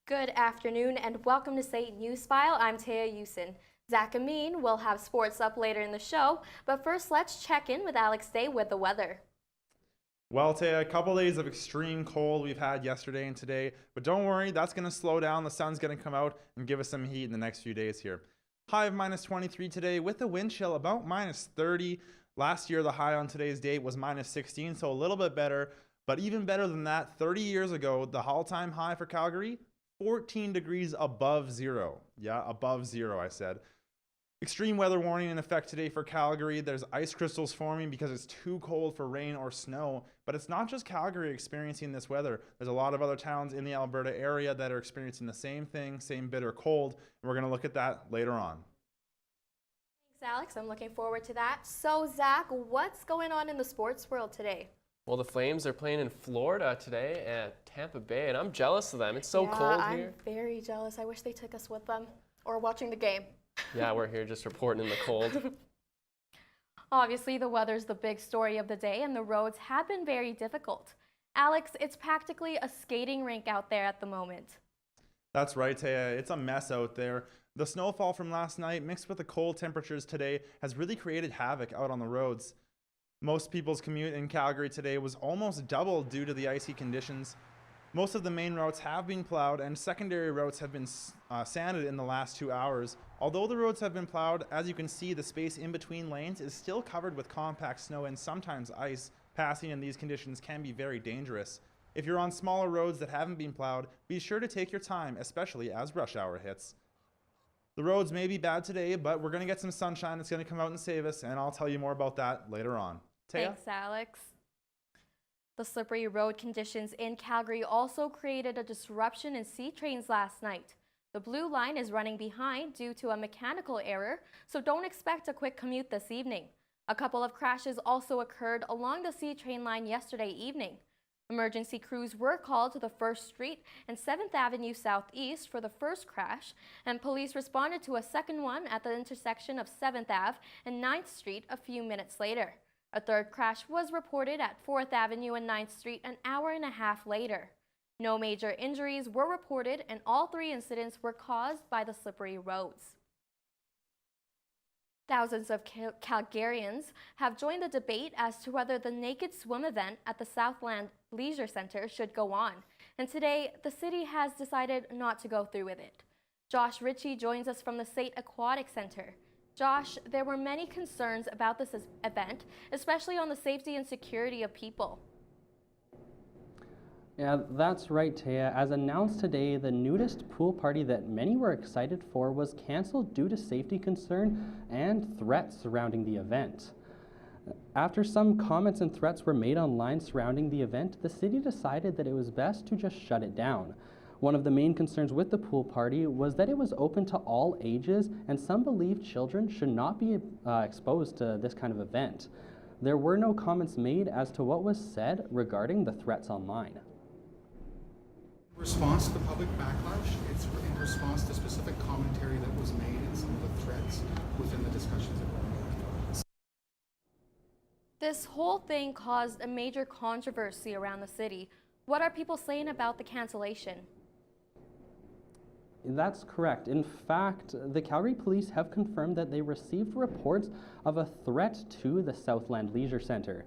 Good afternoon and welcome to SAIT Newsfile. I'm Taya Yusin. Zach Amin will have sports up later in the show, but first let's check in with Alex Day with the weather. Well, Taya, a couple days of extreme cold we've had yesterday and today, but don't worry, that's going to slow down. The sun's going to come out and give us some heat in the next few days here. High of minus 23 today with the wind chill about minus 30. Last year, the high on today's date was minus 16, so a little bit better. But even better than that, 30 years ago, the all-time high for Calgary, 14 degrees above zero. Yeah, above zero, I said. Extreme weather warning in effect today for Calgary. There's ice crystals forming because it's too cold for rain or snow. But it's not just Calgary experiencing this weather. There's a lot of other towns in the Alberta area that are experiencing the same thing, same bitter cold. And we're going to look at that later on. Thanks, Alex. I'm looking forward to that. So, Zach, what's going on in the sports world today? Well, the Flames are playing in Florida today at Tampa Bay, and I'm jealous of them. It's so cold here. I'm very jealous. I wish they took us with them or watching the game. Yeah, we're here just reporting in the cold. Obviously, the weather's the big story of the day, and the roads have been very difficult. Alex, it's practically a skating rink out there at the moment. That's right, Taya. It's a mess out there. The snowfall from last night mixed with the cold temperatures today has really created havoc out on the roads. Most people's commute in Calgary today was almost double due to the icy conditions. Most of the main routes have been plowed and secondary routes have been sanded in the last 2 hours. Although the roads have been plowed, as you can see, the space in between lanes is still covered with compact snow and sometimes ice. Passing in these conditions can be very dangerous. If you're on smaller roads that haven't been plowed, be sure to take your time, especially as rush hour hits. The roads may be bad today, but we're going to get some sunshine that's going to come out and save us, and I'll tell you more about that later on. Taya? Thanks, Alex. The slippery road conditions in Calgary also created a disruption in C trains last night. The blue line is running behind due to a mechanical error, so don't expect a quick commute this evening. A couple of crashes also occurred along the C train line yesterday evening. Emergency crews were called to the 1st Street and 7th Avenue Southeast for the first crash, and police responded to a second one at the intersection of 7th Ave and 9th Street a few minutes later. A third crash was reported at 4th Avenue and 9th Street an hour and a half later. No major injuries were reported, and all 3 incidents were caused by the slippery roads. Thousands of Calgarians have joined the debate as to whether the naked swim event at the Southland Leisure Centre should go on, and today the city has decided not to go through with it. Josh Ritchie joins us from the SAIT Aquatic Centre. Josh, there were many concerns about this event, especially on the safety and security of people. Yeah, that's right, Taya. As announced today, the nudist pool party that many were excited for was canceled due to safety concern and threats surrounding the event. After some comments and threats were made online surrounding the event, the city decided that it was best to just shut it down. One of the main concerns with the pool party was that it was open to all ages, and some believed children should not be exposed to this kind of event. There were no comments made as to what was said regarding the threats online. In response to the public backlash, it's in response to specific commentary that was made and some of the threats within the discussions that were made. This whole thing caused a major controversy around the city. What are people saying about the cancellation? That's correct. In fact, the Calgary police have confirmed that they received reports of a threat to the Southland Leisure Centre.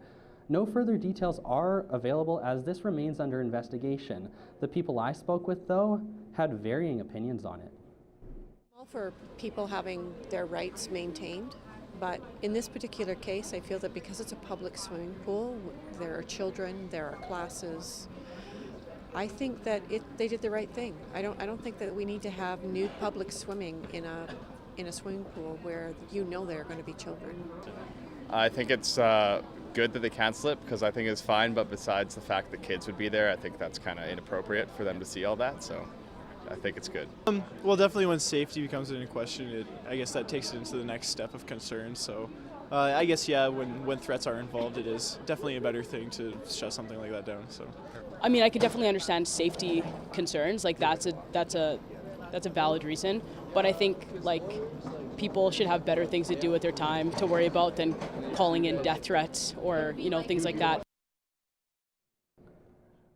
No further details are available as this remains under investigation. The people I spoke with, though, had varying opinions on it. Well, for people having their rights maintained, but in this particular case, I feel that because it's a public swimming pool, there are children, there are classes. I think that they did the right thing. I don't think that we need to have nude public swimming in a swimming pool where you know there are going to be children. I think it's good that they cancel it because I think it's fine, but besides the fact that kids would be there, I think that's kind of inappropriate for them to see all that, so I think it's good. Well, definitely when safety becomes into question, I guess that takes it into the next step of concern, so I guess, yeah, when threats are involved, it is definitely a better thing to shut something like that down. So, I mean, I could definitely understand safety concerns. Like that's a valid reason. But I think like people should have better things to do with their time to worry about than calling in death threats or things like that.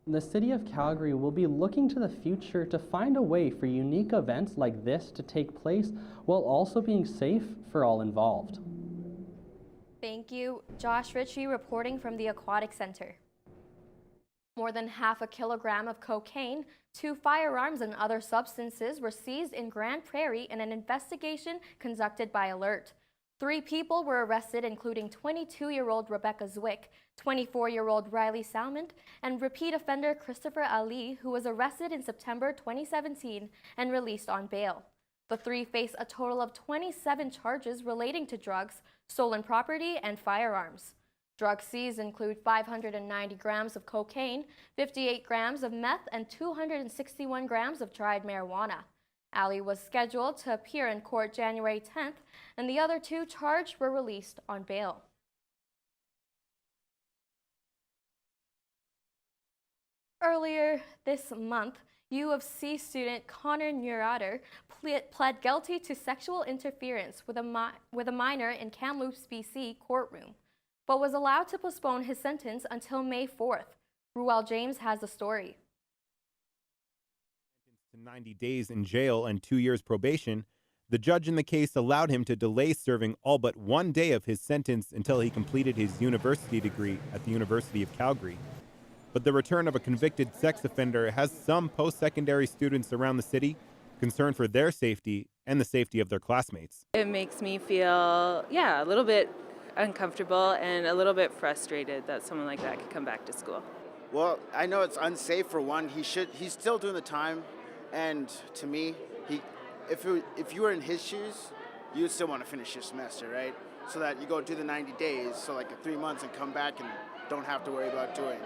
The City of Calgary will be looking to the future to find a way for unique events like this to take place while also being safe for all involved. Thank you. Josh Ritchie reporting from the Aquatic Center. More than half a kilogram of cocaine, 2 firearms, and other substances were seized in Grand Prairie in an investigation conducted by Alert. 3 people were arrested, including 22-year-old Rebecca Zwick, 24-year-old Riley Salmond, and repeat offender Christopher Ali, who was arrested in September 2017 and released on bail. The 3 face a total of 27 charges relating to drugs, stolen property, and firearms. Drugs seized include 590 grams of cocaine, 58 grams of meth, and 261 grams of dried marijuana. Ali was scheduled to appear in court January 10th, and the other 2 charged were released on bail. Earlier this month, U of C student Connor Neurotter pled guilty to sexual interference with a minor in Kamloops, BC courtroom, but was allowed to postpone his sentence until May 4th. Ruel James has the story. 90 days in jail and 2 years probation, the judge in the case allowed him to delay serving all but 1 day of his sentence until he completed his university degree at the University of Calgary. But the return of a convicted sex offender has some post-secondary students around the city concerned for their safety and the safety of their classmates. It makes me feel, a little bit uncomfortable and a little bit frustrated that someone like that could come back to school. Well, I know it's unsafe for one. He's still doing the time. And to me, if you were in his shoes, you would still want to finish your semester, right? So that you go do the 90 days, so like 3 months, and come back and don't have to worry about doing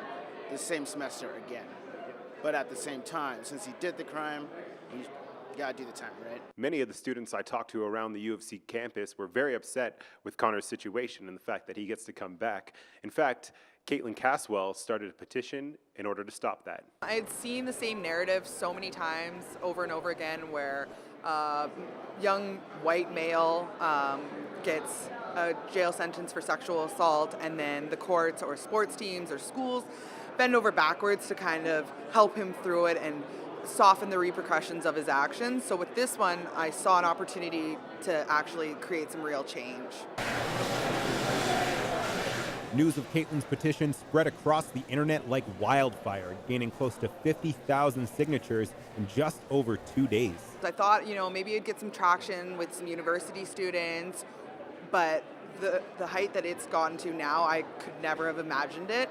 the same semester again. But at the same time, since he did the crime, you gotta do the time, right? Many of the students I talked to around the U of C campus were very upset with Connor's situation and the fact that he gets to come back. In fact, Caitlin Caswell started a petition in order to stop that. I had seen the same narrative so many times over and over again where young white male gets a jail sentence for sexual assault, and then the courts or sports teams or schools bend over backwards to kind of help him through it and soften the repercussions of his actions. So with this one, I saw an opportunity to actually create some real change. News of Caitlin's petition spread across the internet like wildfire, gaining close to 50,000 signatures in just over 2 days. I thought, maybe it'd get some traction with some university students, but the height that it's gotten to now, I could never have imagined it.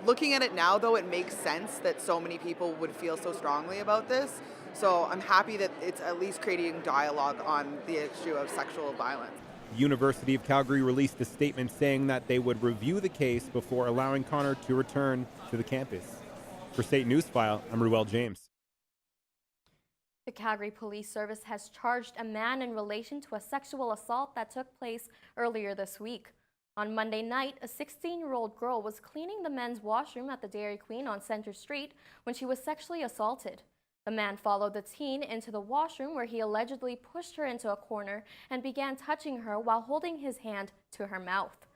Looking at it now, though, it makes sense that so many people would feel so strongly about this. So I'm happy that it's at least creating dialogue on the issue of sexual violence. The University of Calgary released a statement saying that they would review the case before allowing Connor to return to the campus. For SAIT Newsfile, I'm Ruel James. The Calgary Police Service has charged a man in relation to a sexual assault that took place earlier this week. On Monday night, a 16-year-old girl was cleaning the men's washroom at the Dairy Queen on Center Street when she was sexually assaulted. The man followed the teen into the washroom where he allegedly pushed her into a corner and began touching her while holding his hand to her mouth.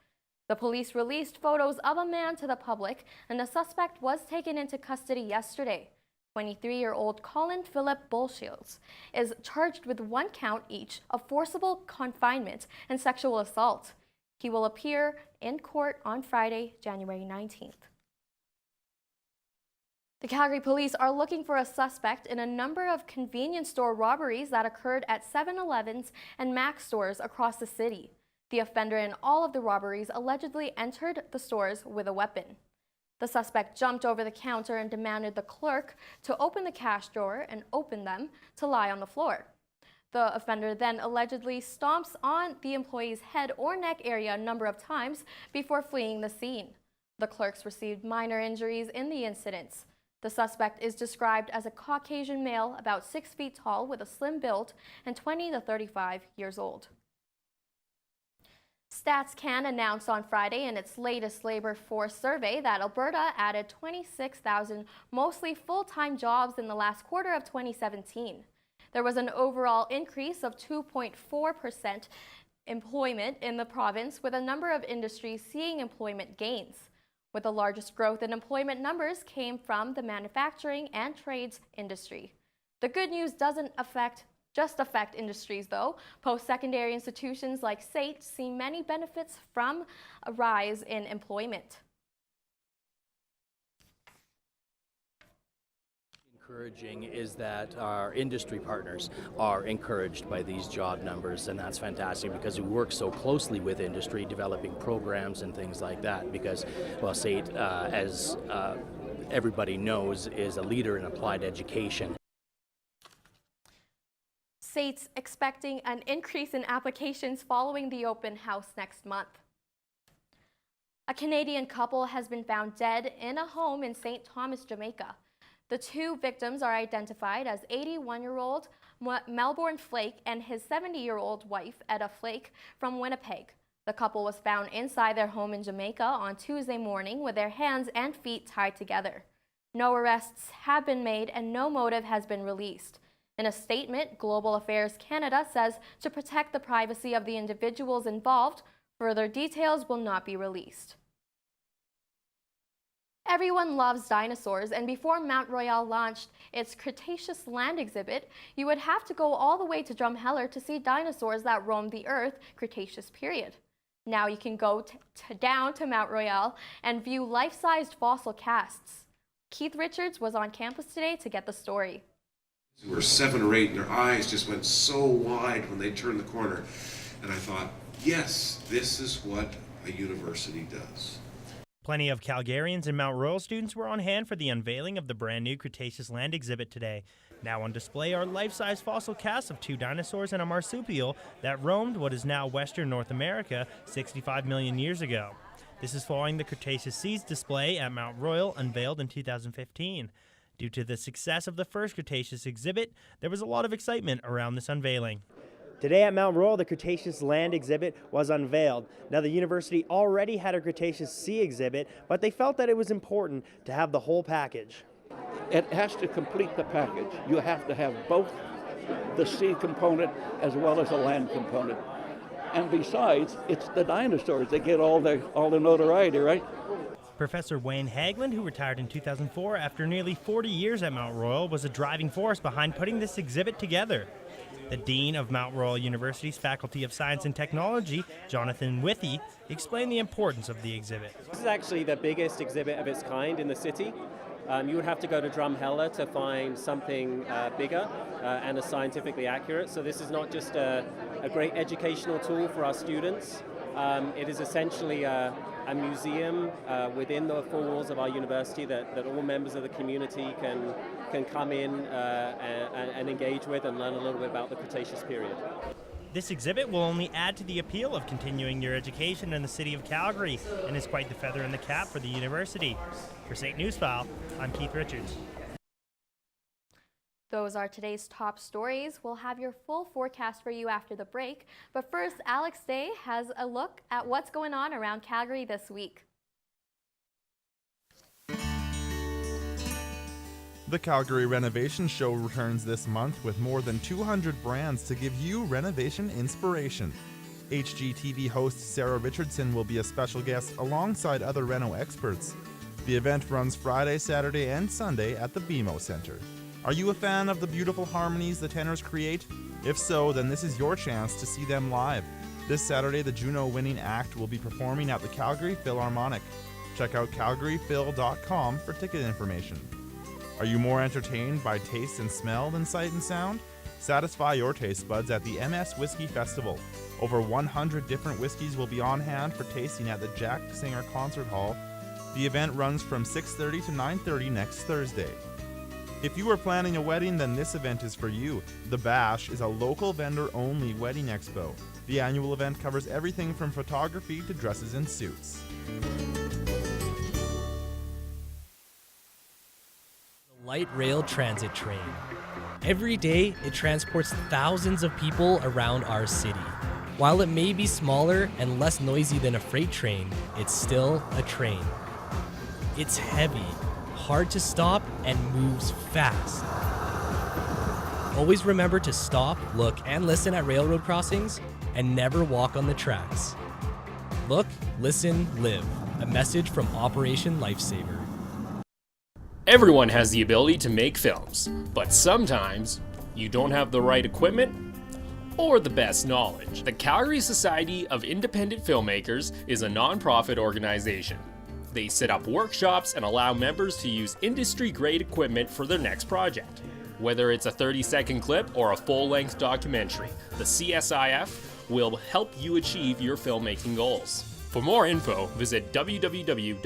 The police released photos of a man to the public, and the suspect was taken into custody yesterday. 23-year-old Colin Philip Bullshields is charged with 1 count each of forcible confinement and sexual assault. He will appear in court on Friday, January 19th. The Calgary police are looking for a suspect in a number of convenience store robberies that occurred at 7-Elevens and Mac stores across the city. The offender in all of the robberies allegedly entered the stores with a weapon. The suspect jumped over the counter and demanded the clerk to open the cash drawer and open them to lie on the floor. The offender then allegedly stomps on the employee's head or neck area a number of times before fleeing the scene. The clerks received minor injuries in the incidents. The suspect is described as a Caucasian male about 6 feet tall with a slim build and 20 to 35 years old. StatsCan announced on Friday in its latest labor force survey that Alberta added 26,000 mostly full-time jobs in the last quarter of 2017. There was an overall increase of 2.4% employment in the province, with a number of industries seeing employment gains. with the largest growth in employment numbers came from the manufacturing and trades industry. The good news doesn't just affect industries though. Post-secondary institutions like SAIT see many benefits from a rise in employment. Encouraging is that our industry partners are encouraged by these job numbers, and that's fantastic because we work so closely with industry developing programs and things like that because, well, SAIT, as everybody knows, is a leader in applied education. SAIT's expecting an increase in applications following the open house next month. A Canadian couple has been found dead in a home in St. Thomas, Jamaica. The two victims are identified as 81-year-old Melbourne Flake and his 70-year-old wife, Etta Flake, from Winnipeg. The couple was found inside their home in Jamaica on Tuesday morning with their hands and feet tied together. No arrests have been made and no motive has been released. In a statement, Global Affairs Canada says to protect the privacy of the individuals involved, further details will not be released. Everyone loves dinosaurs, and before Mount Royal launched its Cretaceous land exhibit, you would have to go all the way to Drumheller to see dinosaurs that roamed the Earth Cretaceous period. Now you can go down to Mount Royal and view life-sized fossil casts. Keith Richards was on campus today to get the story. They were 7 or 8 and their eyes just went so wide when they turned the corner. And I thought, yes, this is what a university does. Plenty of Calgarians and Mount Royal students were on hand for the unveiling of the brand new Cretaceous land exhibit today. Now on display are life-size fossil casts of 2 dinosaurs and a marsupial that roamed what is now Western North America 65 million years ago. This is following the Cretaceous Seas display at Mount Royal, unveiled in 2015. Due to the success of the first Cretaceous exhibit, there was a lot of excitement around this unveiling. Today at Mount Royal, the Cretaceous land exhibit was unveiled. Now, the university already had a Cretaceous sea exhibit, but they felt that it was important to have the whole package. It has to complete the package. You have to have both the sea component as well as a land component. And besides, it's the dinosaurs that get all the notoriety, right? Professor Wayne Haglund, who retired in 2004 after nearly 40 years at Mount Royal, was a driving force behind putting this exhibit together. The Dean of Mount Royal University's Faculty of Science and Technology, Jonathan Withy, explained the importance of the exhibit. This is actually the biggest exhibit of its kind in the city. You would have to go to Drumheller to find something bigger and as scientifically accurate. So this is not just a great educational tool for our students. It is essentially a museum within the four walls of our university that all members of the community can come in and engage with and learn a little bit about the Cretaceous period. This exhibit will only add to the appeal of continuing your education in the city of Calgary and is quite the feather in the cap for the university. For SAIT Newsfile, I'm Keith Richards. Those are today's top stories. We'll have your full forecast for you after the break. But first, Alex Day has a look at what's going on around Calgary this week. The Calgary Renovation Show returns this month with more than 200 brands to give you renovation inspiration. HGTV host Sarah Richardson will be a special guest alongside other reno experts. The event runs Friday, Saturday, and Sunday at the BMO Center. Are you a fan of the beautiful harmonies the tenors create? If so, then this is your chance to see them live. This Saturday, the Juno-winning act will be performing at the Calgary Philharmonic. Check out calgaryphil.com for ticket information. Are you more entertained by taste and smell than sight and sound? Satisfy your taste buds at the MS Whiskey Festival. Over 100 different whiskeys will be on hand for tasting at the Jack Singer Concert Hall. The event runs from 6:30 to 9:30 next Thursday. If you are planning a wedding, then this event is for you. The Bash is a local vendor-only wedding expo. The annual event covers everything from photography to dresses and suits. Light rail transit train. Every day, it transports thousands of people around our city. While it may be smaller and less noisy than a freight train, it's still a train. It's heavy, hard to stop, and moves fast. Always remember to stop, look, and listen at railroad crossings, and never walk on the tracks. Look, listen, live. A message from Operation Lifesaver. Everyone has the ability to make films, but sometimes you don't have the right equipment or the best knowledge. The Calgary Society of Independent Filmmakers is a non-profit organization. They set up workshops and allow members to use industry-grade equipment for their next project. Whether it's a 30-second clip or a full-length documentary, the CSIF will help you achieve your filmmaking goals. For more info, visit www.csif.org.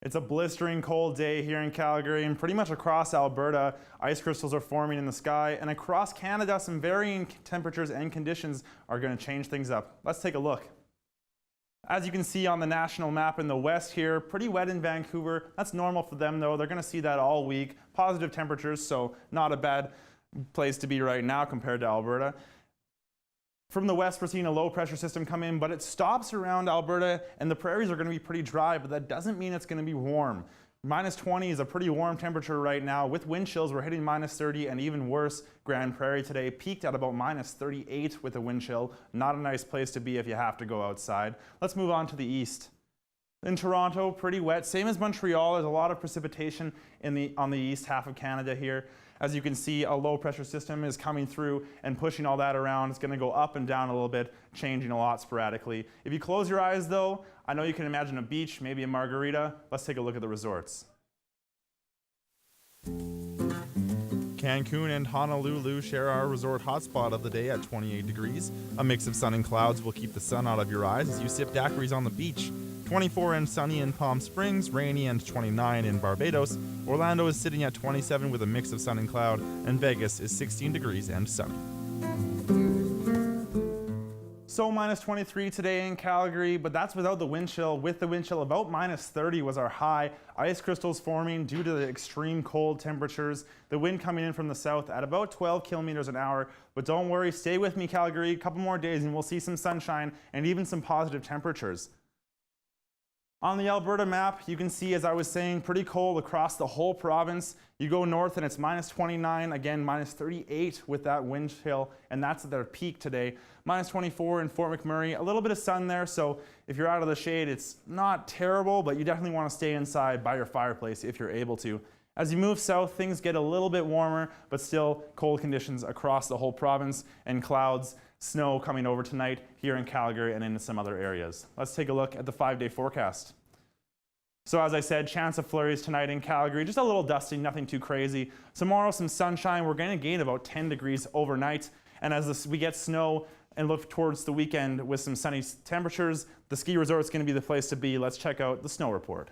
It's a blistering cold day here in Calgary and pretty much across Alberta. Ice crystals are forming in the sky, and across Canada, some varying temperatures and conditions are going to change things up. Let's take a look. As you can see on the national map in the west here, pretty wet in Vancouver. That's normal for them though. They're going to see that all week. Positive temperatures, so not a bad place to be right now compared to Alberta. From the west, we're seeing a low pressure system come in, but it stops around Alberta and the prairies are going to be pretty dry, but that doesn't mean it's going to be warm. -20 is a pretty warm temperature right now. With wind chills, we're hitting -30 and even worse. Grand Prairie today peaked at about -38 with a wind chill. Not a nice place to be if you have to go outside. Let's move on to the east. In Toronto, pretty wet. Same as Montreal, there's a lot of precipitation on the east half of Canada here. As you can see, a low pressure system is coming through and pushing all that around. It's going to go up and down a little bit, changing a lot sporadically. If you close your eyes though, I know you can imagine a beach, maybe a margarita. Let's take a look at the resorts. Cancun and Honolulu share our resort hotspot of the day at 28 degrees. A mix of sun and clouds will keep the sun out of your eyes as you sip daiquiris on the beach. 24 and sunny in Palm Springs, rainy and 29 in Barbados. Orlando is sitting at 27 with a mix of sun and cloud, and Vegas is 16 degrees and sunny. So -23 today in Calgary, but that's without the wind chill. With the wind chill, about -30 was our high. Ice crystals forming due to the extreme cold temperatures. The wind coming in from the south at about 12 kilometers an hour. But don't worry, stay with me, Calgary. A couple more days and we'll see some sunshine and even some positive temperatures. On the Alberta map, you can see, as I was saying, pretty cold across the whole province. You go north and it's -29, again -38 with that wind chill, and that's at their peak today. -24 in Fort McMurray, a little bit of sun there, so if you're out of the shade, it's not terrible, but you definitely want to stay inside by your fireplace if you're able to. As you move south, things get a little bit warmer, but still cold conditions across the whole province, and clouds, snow coming over tonight here in Calgary and into some other areas. Let's take a look at the 5-day forecast. So as I said, chance of flurries tonight in Calgary, just a little dusty, nothing too crazy. Tomorrow, some sunshine. We're going to gain about 10 degrees overnight. And as we get snow and look towards the weekend with some sunny temperatures, the ski resort is going to be the place to be. Let's check out the snow report.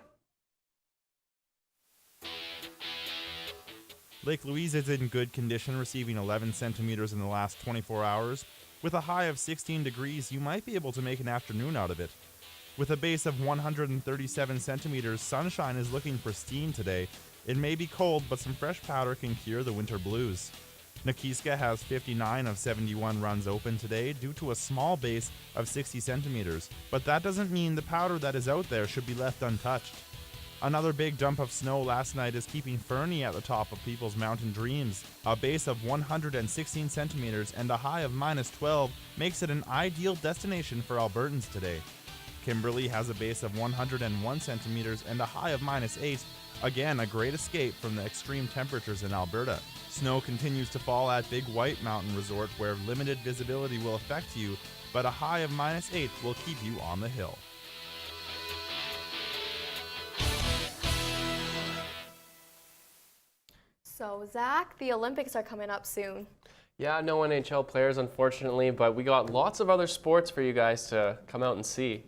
Lake Louise is in good condition, receiving 11 centimeters in the last 24 hours. With a high of 16 degrees, you might be able to make an afternoon out of it. With a base of 137 centimeters, sunshine is looking pristine today. It may be cold, but some fresh powder can cure the winter blues. Nakiska has 59 of 71 runs open today due to a small base of 60 centimeters, but that doesn't mean the powder that is out there should be left untouched. Another big dump of snow last night is keeping Fernie at the top of people's mountain dreams. A base of 116 centimeters and a high of -12 makes it an ideal destination for Albertans today. Kimberley has a base of 101 centimeters and a high of -8. Again, a great escape from the extreme temperatures in Alberta. Snow continues to fall at Big White Mountain Resort, where limited visibility will affect you, but a high of -8 will keep you on the hill. So, Zach, the Olympics are coming up soon. Yeah, no NHL players, unfortunately, but we got lots of other sports for you guys to come out and see.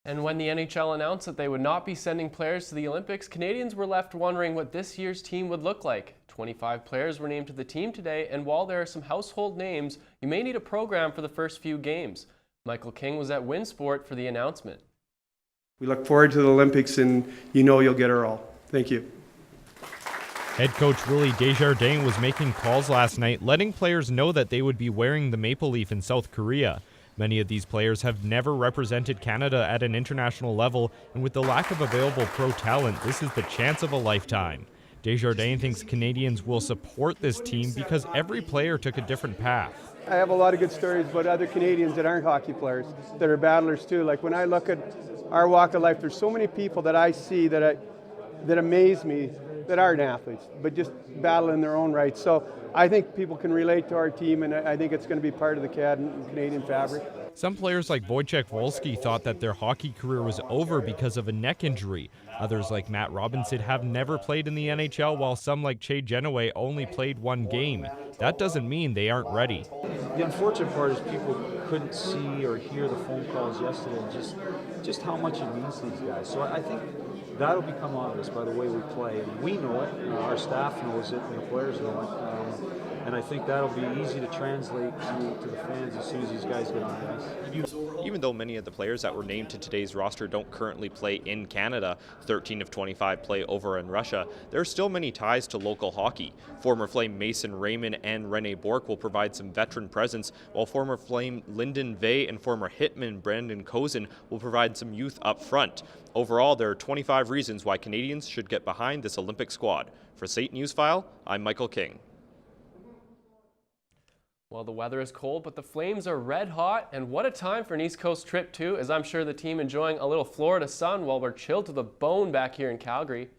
And when the NHL announced that they would not be sending players to the Olympics, Canadians were left wondering what this year's team would look like. 25 players were named to the team today, and while there are some household names, you may need a program for the first few games. Michael King was at Winsport for the announcement. We look forward to the Olympics, and you know you'll get her all. Thank you. Head coach Willie Desjardins was making calls last night, letting players know that they would be wearing the maple leaf in South Korea. Many of these players have never represented Canada at an international level, and with the lack of available pro talent, this is the chance of a lifetime. Desjardins thinks Canadians will support this team because every player took a different path. I have a lot of good stories about other Canadians that aren't hockey players, that are battlers too. Like when I look at our walk of life, there's so many people that I see that amaze me that aren't athletes, but just battle in their own right. So I think people can relate to our team, and I think it's going to be part of the Canadian fabric. Some players like Wojciech Wolski thought that their hockey career was over because of a neck injury. Others like Matt Robinson have never played in the NHL, while some like Che Genoway only played one game. That doesn't mean they aren't ready. The unfortunate part is people couldn't see or hear the phone calls yesterday, just how much it means to these guys. So I think that'll become obvious by the way we play. And we know it, our staff knows it, and the players know it. And I think that'll be easy to translate to the fans as soon as these guys get on the ice. Even though many of the players that were named to today's roster don't currently play in Canada, 13 of 25 play over in Russia, there are still many ties to local hockey. Former Flame Mason Raymond and Rene Bourque will provide some veteran presence, while former Flame Lyndon Vey and former Hitman Brandon Kozin will provide some youth up front. Overall, there are 25 reasons why Canadians should get behind this Olympic squad. For SAIT Newsfile, I'm Michael King. Well, the weather is cold, but the Flames are red hot, and what a time for an East Coast trip too, as I'm sure the team enjoying a little Florida sun while we're chilled to the bone back here in Calgary.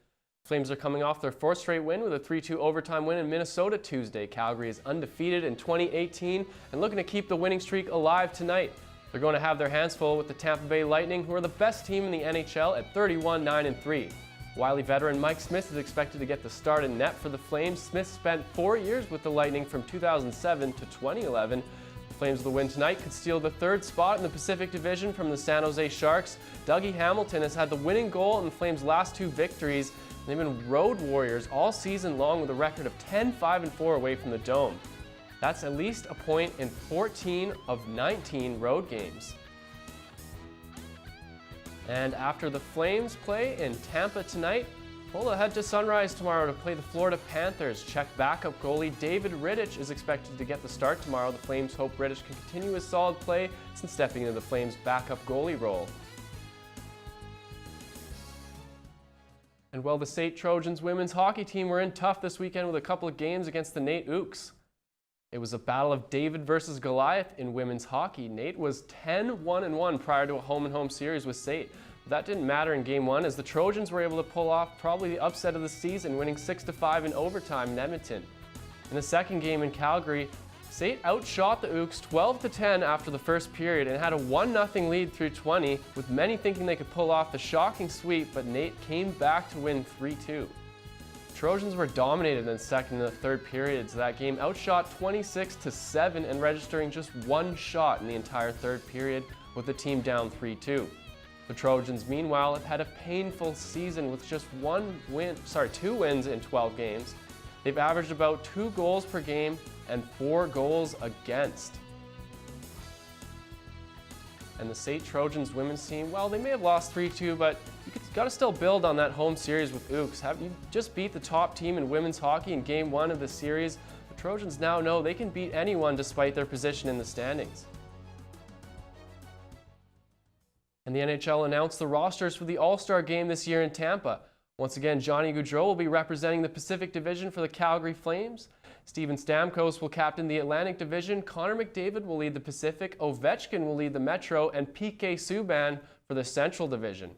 Flames are coming off their fourth straight win with a 3-2 overtime win in Minnesota Tuesday. Calgary is undefeated in 2018 and looking to keep the winning streak alive tonight. They're going to have their hands full with the Tampa Bay Lightning, who are the best team in the NHL at 31-9-3. Wiley veteran Mike Smith is expected to get the start in net for the Flames. Smith spent 4 years with the Lightning from 2007 to 2011. The Flames with the win tonight could steal the third spot in the Pacific Division from the San Jose Sharks. Dougie Hamilton has had the winning goal in the Flames' last two victories. They've been road warriors all season long with a record of 10-5-4 away from the Dome. That's at least a point in 14 of 19 road games. And after the Flames play in Tampa tonight, we'll head to Sunrise tomorrow to play the Florida Panthers. Czech backup goalie David Rittich is expected to get the start tomorrow. The Flames hope Rittich can continue his solid play since stepping into the Flames' backup goalie role. And well, the SAIT Trojans women's hockey team were in tough this weekend with a couple of games against the Nate Ooks. It was a battle of David versus Goliath in women's hockey. Nate was 10-1-1 prior to a home-and-home series with SAIT. But that didn't matter in game one, as the Trojans were able to pull off probably the upset of the season, winning 6-5 in overtime in Edmonton. In the second game in Calgary, SAIT outshot the Ooks 12-10 after the first period and had a 1-0 lead through 20, with many thinking they could pull off the shocking sweep, but Nate came back to win 3-2. Trojans were dominated in the second and the third periods. That game outshot 26-7 and registering just one shot in the entire third period, with the team down 3-2. The Trojans, meanwhile, have had a painful season with just two wins in 12 games. They've averaged about 2 goals per game and 4 goals against. And the SAIT Trojans women's team, well, they may have lost 3-2, but you got to still build on that home series with Ooks. You just beat the top team in women's hockey in game one of the series. The Trojans now know they can beat anyone despite their position in the standings. And the NHL announced the rosters for the All-Star game this year in Tampa. Once again, Johnny Gaudreau will be representing the Pacific Division for the Calgary Flames. Steven Stamkos will captain the Atlantic Division. Connor McDavid will lead the Pacific. Ovechkin will lead the Metro, and PK Subban for the Central Division.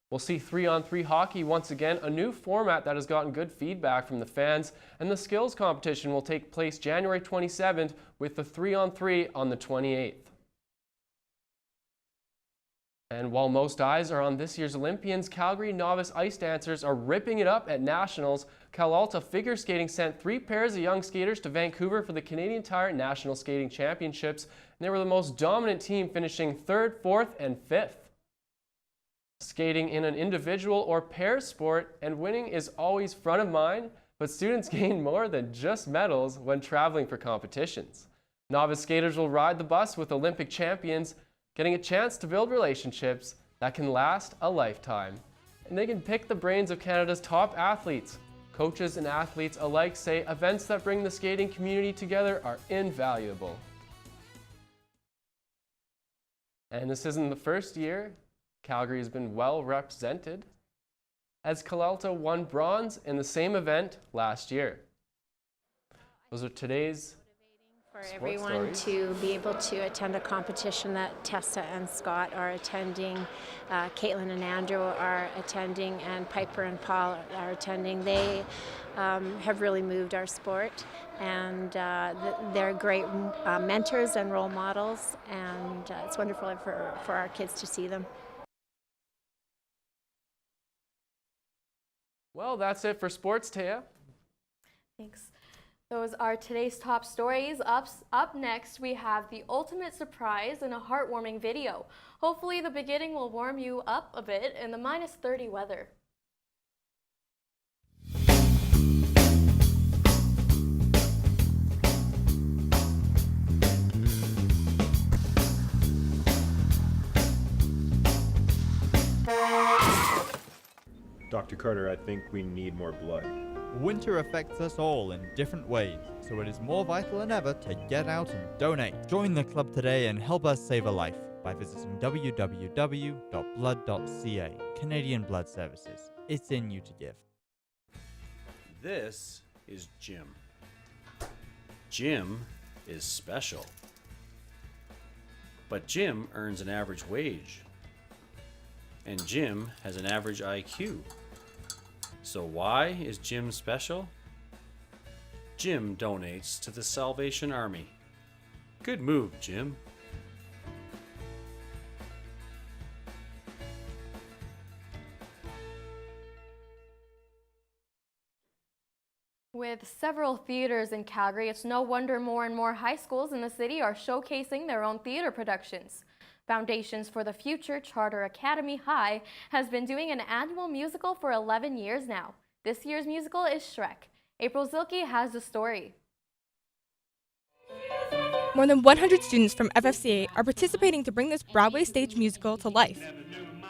We'll see 3-on-3 hockey once again, a new format that has gotten good feedback from the fans, and the skills competition will take place January 27th with the 3-on-3 on the 28th. And while most eyes are on this year's Olympians, Calgary novice ice dancers are ripping it up at Nationals. Cal Alta Figure Skating sent 3 pairs of young skaters to Vancouver for the Canadian Tire National Skating Championships, and they were the most dominant team, finishing 3rd, 4th, and 5th. Skating in an individual or pair sport and winning is always front of mind, but students gain more than just medals when traveling for competitions. Novice skaters will ride the bus with Olympic champions, getting a chance to build relationships that can last a lifetime. And they can pick the brains of Canada's top athletes. Coaches and athletes alike say events that bring the skating community together are invaluable. And this isn't the first year Calgary has been well represented, as Cal Alta won bronze in the same event last year. Those are today's For Sports everyone stories. to be able to attend a competition that Tessa and Scott are attending, Caitlin and Andrew are attending, and Piper and Paul are attending. They have really moved our sport, and they're great mentors and role models, and it's wonderful for our kids to see them. Well, that's it for sports, Taya. Thanks. Those are today's top stories. Up next, we have the ultimate surprise and a heartwarming video. Hopefully the beginning will warm you up a bit in the -30 weather. Dr. Carter, I think we need more blood. Winter affects us all in different ways, so it is more vital than ever to get out and donate. Join the club today and help us save a life by visiting www.blood.ca. Canadian Blood Services. It's in you to give. This is Jim. Jim is special. But Jim earns an average wage. And Jim has an average IQ. So why is Jim special? Jim donates to the Salvation Army. Good move, Jim. With several theaters in Calgary, it's no wonder more and more high schools in the city are showcasing their own theater productions. Foundations for the Future Charter Academy High has been doing an annual musical for 11 years now. This year's musical is Shrek. April Zilke has the story. More than 100 students from FFCA are participating to bring this Broadway stage musical to life.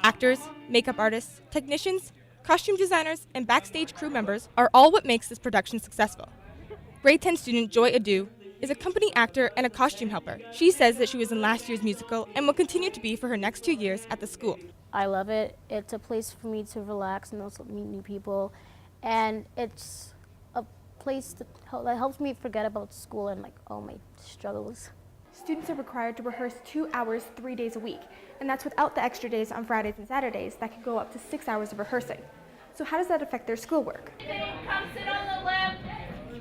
Actors, makeup artists, technicians, costume designers, and backstage crew members are all what makes this production successful. Grade 10 student Joy Adu is a company actor and a costume helper. She says that she was in last year's musical and will continue to be for her next 2 years at the school. I love it. It's a place for me to relax and also meet new people. And it's a place that helps me forget about school and like all my struggles. Students are required to rehearse 2 hours 3 days a week, and that's without the extra days on Fridays and Saturdays that could go up to 6 hours of rehearsing. So how does that affect their schoolwork? Come sit on the left.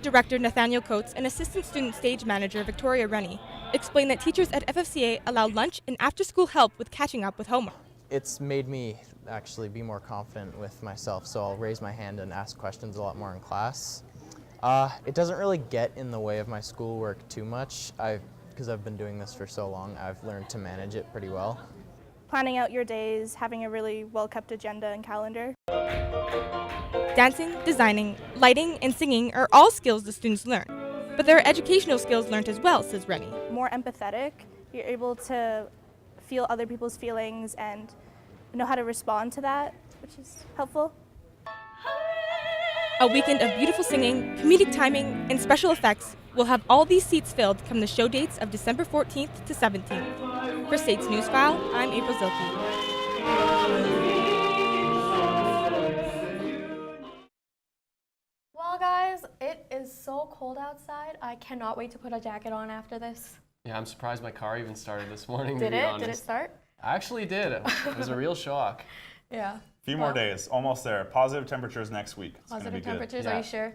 Director Nathaniel Coates and assistant student stage manager Victoria Rennie explained that teachers at FFCA allow lunch and after-school help with catching up with homework. It's made me actually be more confident with myself, so I'll raise my hand and ask questions a lot more in class. It doesn't really get in the way of my schoolwork too much. Because I've been doing this for so long, I've learned to manage it pretty well. Planning out your days, having a really well-kept agenda and calendar. Dancing, designing, lighting, and singing are all skills the students learn. But there are educational skills learned as well, says Rennie. More empathetic, you're able to feel other people's feelings and know how to respond to that, which is helpful. A weekend of beautiful singing, comedic timing, and special effects will have all these seats filled come the show dates of December 14th to 17th. For SAIT Newsfile, I'm April Zilke. Well, guys, it is so cold outside. I cannot wait to put a jacket on after this. Yeah, I'm surprised my car even started this morning, Did to be it? honest. Did it start? I actually did. It was a real shock. Yeah. A few more days, almost there. Positive temperatures next week. It's gonna Positive be good. temperatures, are you sure?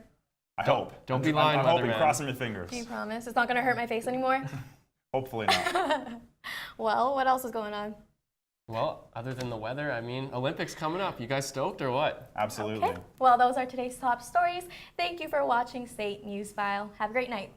I hope. Don't be lying, I'm hoping, weatherman. crossing my fingers. Can you promise? It's not going to hurt my face anymore? Hopefully not. Well, what else is going on? Well, other than the weather, I mean, Olympics coming up. You guys stoked or what? Absolutely. Okay. Well, those are today's top stories. Thank you for watching SAIT Newsfile. Have a great night.